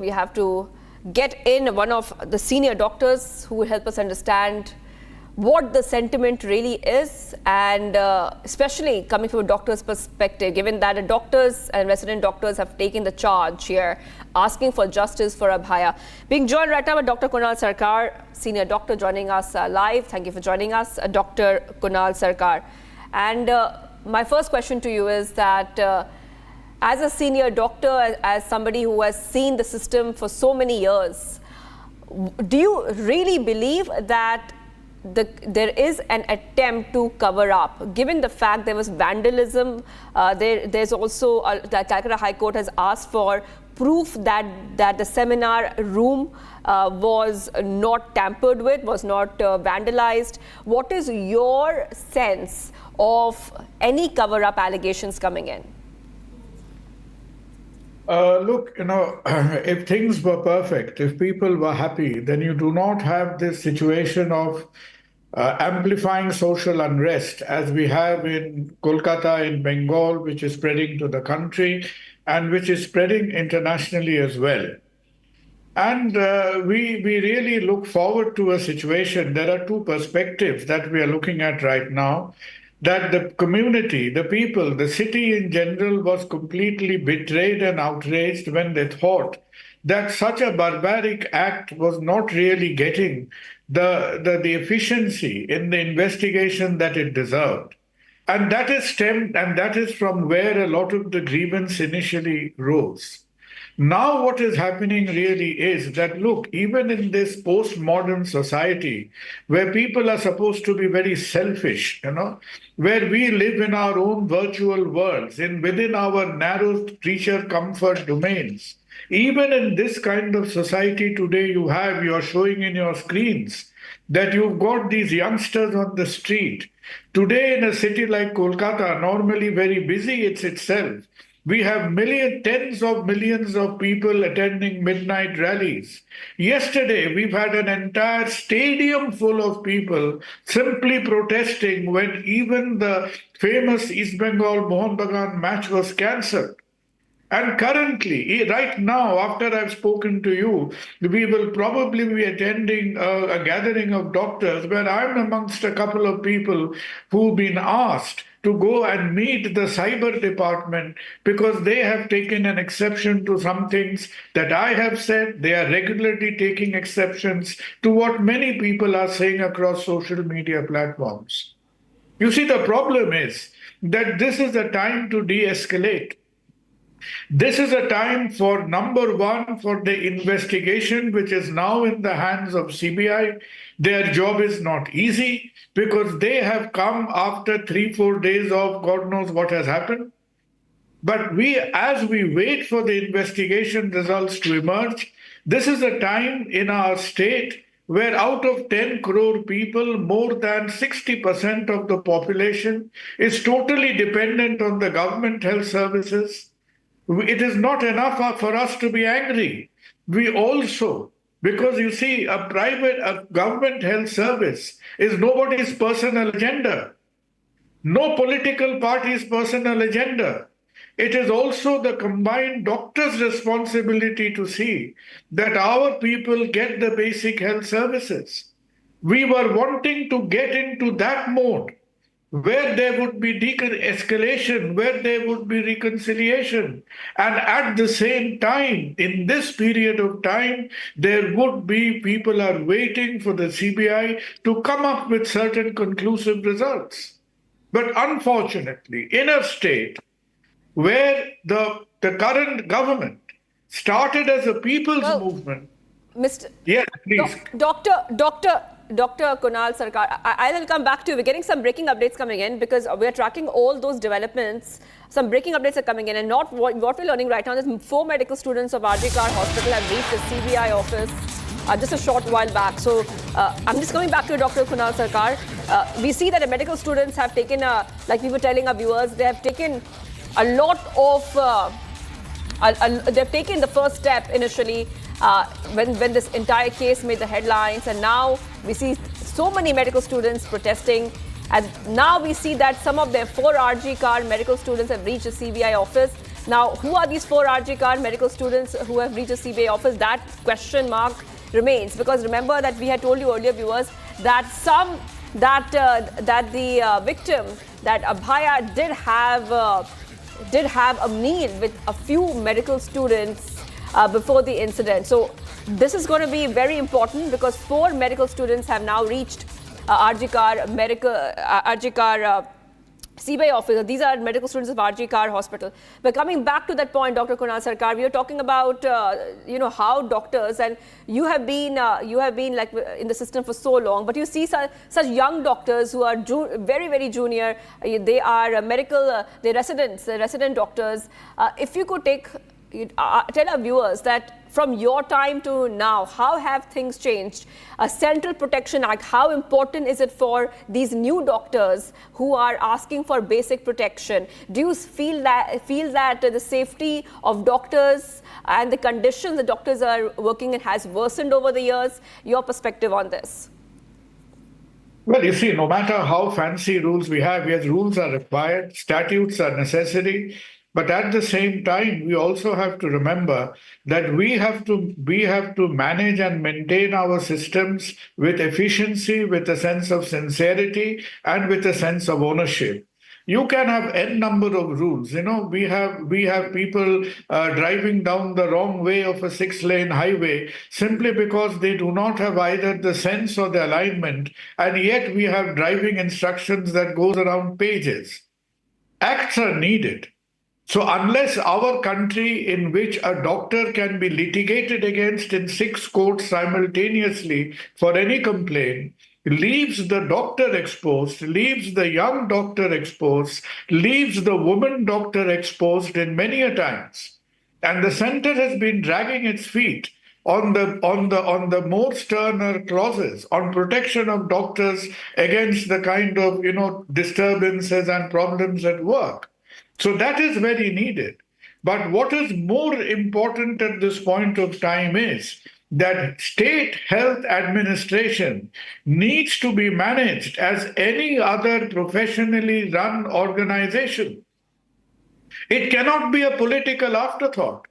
We have to get in one of the senior doctors who will help us understand what the sentiment really is, and especially coming from a doctor's perspective, given that the doctors and resident doctors have taken the charge here, asking for justice for Abhaya. Being joined right now by Dr. Kunal Sarkar, senior doctor, joining us live. Thank you for joining us, Dr. Kunal Sarkar. And my first question to you is that as a senior doctor, as somebody who has seen the system for so many years, do you really believe that there is an attempt to cover up, given the fact there was vandalism? There's also the Calcutta High Court has asked for proof that the seminar room was not tampered with, was not vandalized. What is your sense of any cover-up allegations coming in? Look, if things were perfect, if people were happy, then you do not have this situation of amplifying social unrest as we have in Kolkata, in Bengal, which is spreading to the country and which is spreading internationally as well. And we really look forward to a situation. There are two perspectives that we are looking at right now. That the community, the people, the city in general was completely betrayed and outraged when they thought that such a barbaric act was not really getting the efficiency in the investigation that it deserved. And that is stemmed, and that is from where a lot of the grievance initially rose. Now what is happening really is that, look, even in this postmodern society where people are supposed to be very selfish, where we live in our own virtual worlds, within our narrow creature comfort domains, even in this kind of society today you're showing in your screens that you've got these youngsters on the street. Today in a city like Kolkata, normally very busy itself, we have tens of millions of people attending midnight rallies. Yesterday, we've had an entire stadium full of people simply protesting when even the famous East Bengal Mohun Bagan match was cancelled. And currently, right now, after I've spoken to you, we will probably be attending a gathering of doctors where I'm amongst a couple of people who've been asked to go and meet the cyber department because they have taken an exception to some things that I have said. They are regularly taking exceptions to what many people are saying across social media platforms. You see, the problem is that this is a time to de-escalate. This is a time for, number one, for the investigation, which is now in the hands of CBI. Their job is not easy because they have come after 3-4 days of God knows what has happened. But as we wait for the investigation results to emerge, this is a time in our state where out of 10 crore people, more than 60% of the population is totally dependent on the government health services. It is not enough for us to be angry. We also, because you see, a government health service is nobody's personal agenda. No political party's personal agenda. It is also the combined doctor's responsibility to see that our people get the basic health services. We were wanting to get into that mode where there would be de-escalation, where there would be reconciliation. And at the same time, in this period of time, there would be people are waiting for the CBI to come up with certain conclusive results. But unfortunately, in a state where the current government started as a people's movement. Mr. Yes, please. Dr. Kunal Sarkar, I will come back to you. We're getting some breaking updates coming in because we're tracking all those developments. Some breaking updates are coming in, and not what we're learning right now is 4 medical students of RG Kar Hospital have reached the CBI office just a short while back. So I'm just coming back to Dr. Kunal Sarkar. We see that the medical students have taken, like we were telling our viewers, they have taken a lot of, they've taken the first step initially when this entire case made the headlines, and now we see so many medical students protesting, and now we see that some of their 4 RG Kar medical students have reached the CBI office. Now, who are these four RJ card medical students who have reached the CBI office? That question mark remains, because remember that we had told you earlier, viewers, that the victim, that Abhaya, did have a meal with a few medical students before the incident. So this is going to be very important, because four medical students have now reached RGCAR CBI officer. These are medical students of RG Kar Hospital. But coming back to that point, Dr. Kunal Sarkar, we are talking about how doctors, and you have been like in the system for so long, but you see such young doctors who are very, very junior. They are they're resident doctors. If you could tell our viewers that from your time to now, how have things changed? A Central Protection Act, how important is it for these new doctors who are asking for basic protection? Do you feel that the safety of doctors and the conditions the doctors are working in has worsened over the years? Your perspective on this? Well, you see, no matter how fancy rules we have, yes, rules are required, statutes are necessary. But at the same time, we also have to remember that we have to manage and maintain our systems with efficiency, with a sense of sincerity, and with a sense of ownership. You can have n number of rules. We have people driving down the wrong way of a 6-lane highway simply because they do not have either the sense or the alignment, and yet we have driving instructions that goes around pages. Acts are needed. So unless our country, in which a doctor can be litigated against in 6 courts simultaneously for any complaint, leaves the doctor exposed, leaves the young doctor exposed, leaves the woman doctor exposed in many a times. And the center has been dragging its feet on the more sterner clauses on protection of doctors against the kind of disturbances and problems at work. So that is very needed. But what is more important at this point of time is that state health administration needs to be managed as any other professionally run organization. It cannot be a political afterthought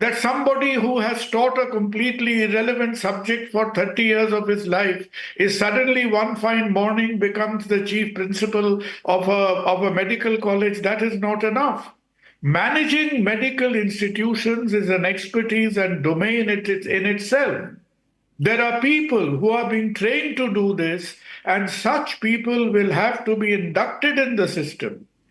that somebody who has taught a completely irrelevant subject for 30 years of his life is suddenly one fine morning becomes the chief principal of a medical college. That is not enough. Managing medical institutions is an expertise and domain in itself. There are people who are being trained to do this, and such people will have to be inducted in the system.